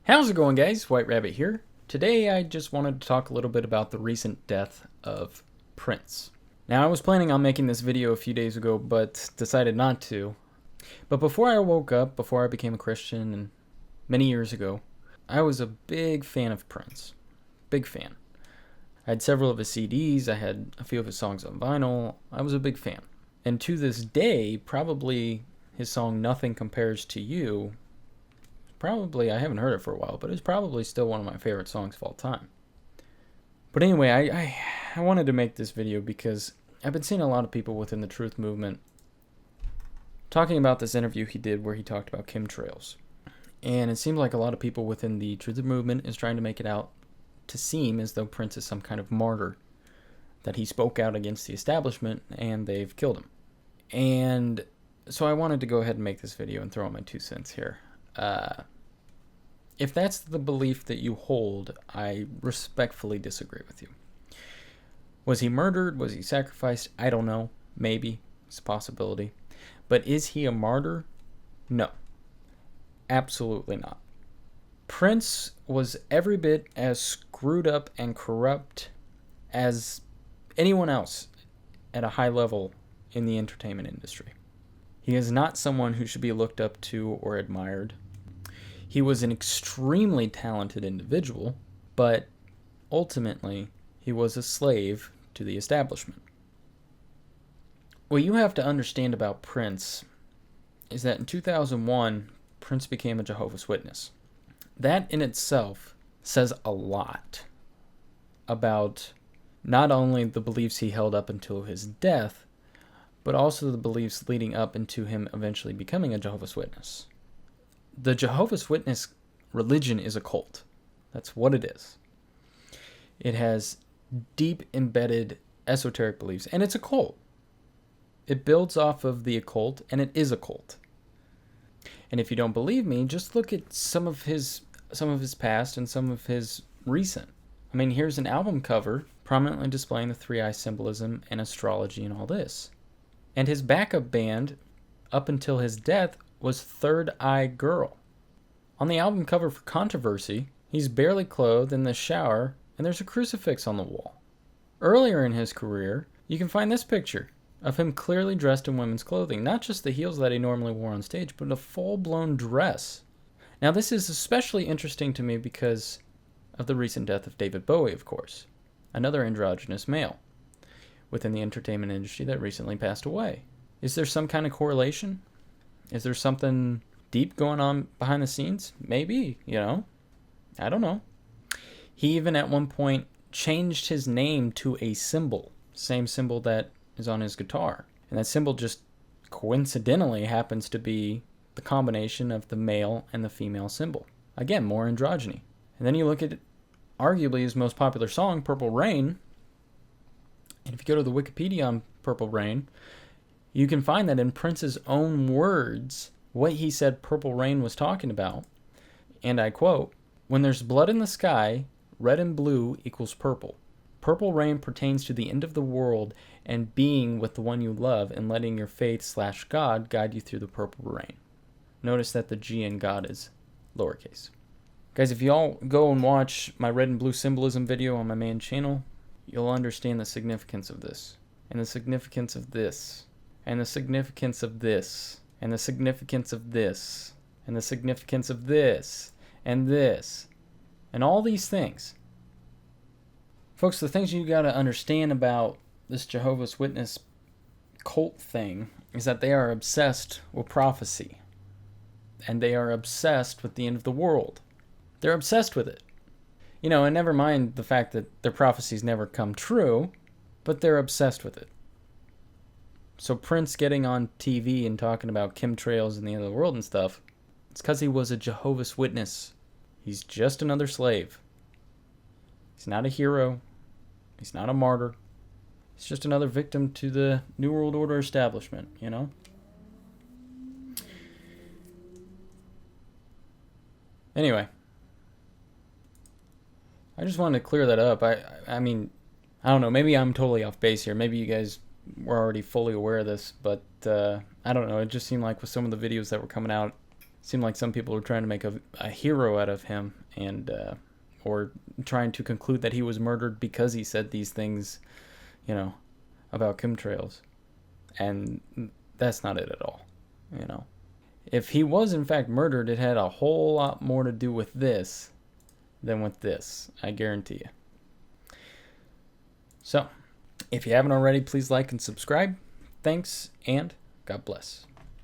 How's it going, guys? White Rabbit here. Today I just wanted to talk a little bit about the recent death of Prince. Now, I was planning on making this video a few days ago, but decided not to. But before I woke up, before I became a Christian, and many years ago, I was a big fan of Prince. Big fan. I had several of his CDs, I had a few of his songs on vinyl. I was a big fan. And to this day, probably his song Nothing Compares to You, I haven't heard it for a while, but it's probably still one of my favorite songs of all time. But anyway, I wanted to make this video because I've been seeing a lot of people within the truth movement talking about this interview he did where he talked about chemtrails. And it seems like a lot of people within the truth movement is trying to make it out to seem as though Prince is some kind of martyr, that he spoke out against the establishment and they've killed him. And so I wanted to go ahead and make this video and throw in my 2 cents here. If that's the belief that you hold, I respectfully disagree with you. Was he murdered? Was he sacrificed? I don't know. Maybe. It's a possibility. But is he a martyr? No. Absolutely not. Prince was every bit as screwed up and corrupt as anyone else at a high level in the entertainment industry. He is not someone who should be looked up to or admired. He was an extremely talented individual, but ultimately he was a slave to the establishment. What you have to understand about Prince is that in 2001, Prince became a Jehovah's Witness. That in itself says a lot about not only the beliefs he held up until his death, but also the beliefs leading up into him eventually becoming a Jehovah's Witness. The Jehovah's Witness religion is a cult. That's what it is. It has deep embedded esoteric beliefs, and it's a cult. It builds off of the occult, and it is a cult. And if you don't believe me, just look at some of his past and some of his recent. I mean, here's an album cover prominently displaying the three-eye symbolism and astrology and all this. And his backup band, up until his death, was Third Eye Girl. On the album cover for Controversy, he's barely clothed in the shower, and there's a crucifix on the wall. Earlier in his career, you can find this picture of him clearly dressed in women's clothing, not just the heels that he normally wore on stage, but a full-blown dress. Now, this is especially interesting to me because of the recent death of David Bowie, of course, another androgynous male within the entertainment industry that recently passed away. Is there some kind of correlation? Is there something deep going on behind the scenes? Maybe, I don't know. He even at one point changed his name to a symbol, same symbol that is on his guitar. And that symbol just coincidentally happens to be the combination of the male and the female symbol. Again, more androgyny. And then you look at arguably his most popular song, Purple Rain. And if you go to the Wikipedia on Purple Rain, you can find that in Prince's own words, what he said Purple Rain was talking about. And I quote, "When there's blood in the sky, red and blue equals purple. Purple rain pertains to the end of the world and being with the one you love and letting your faith/God guide you through the purple rain." Notice that the G in God is lowercase. Guys, if y'all go and watch my red and blue symbolism video on my main channel, you'll understand the significance of this, and the significance of this, and the significance of this, and the significance of this, and the significance of this, and all these things. Folks, the things you got to understand about this Jehovah's Witness cult thing is that they are obsessed with prophecy, and they are obsessed with the end of the world. They're obsessed with it. And never mind the fact that their prophecies never come true, but they're obsessed with it. So Prince getting on TV and talking about chemtrails and the end of the world and stuff, it's because he was a Jehovah's Witness. He's just another slave. He's not a hero. He's not a martyr. He's just another victim to the New World Order establishment, Anyway, I just wanted to clear that up. I mean, I don't know. Maybe I'm totally off base here. Maybe you guys were already fully aware of this, but I don't know. It just seemed like with some of the videos that were coming out Seemed like some people were trying to make a hero out of him, and or trying to conclude that he was murdered because he said these things, you know, about chemtrails. And that's not it at all, you know. If he was in fact murdered, it had a whole lot more to do with this than with this, I guarantee you. So, if you haven't already, please like and subscribe. Thanks, and God bless.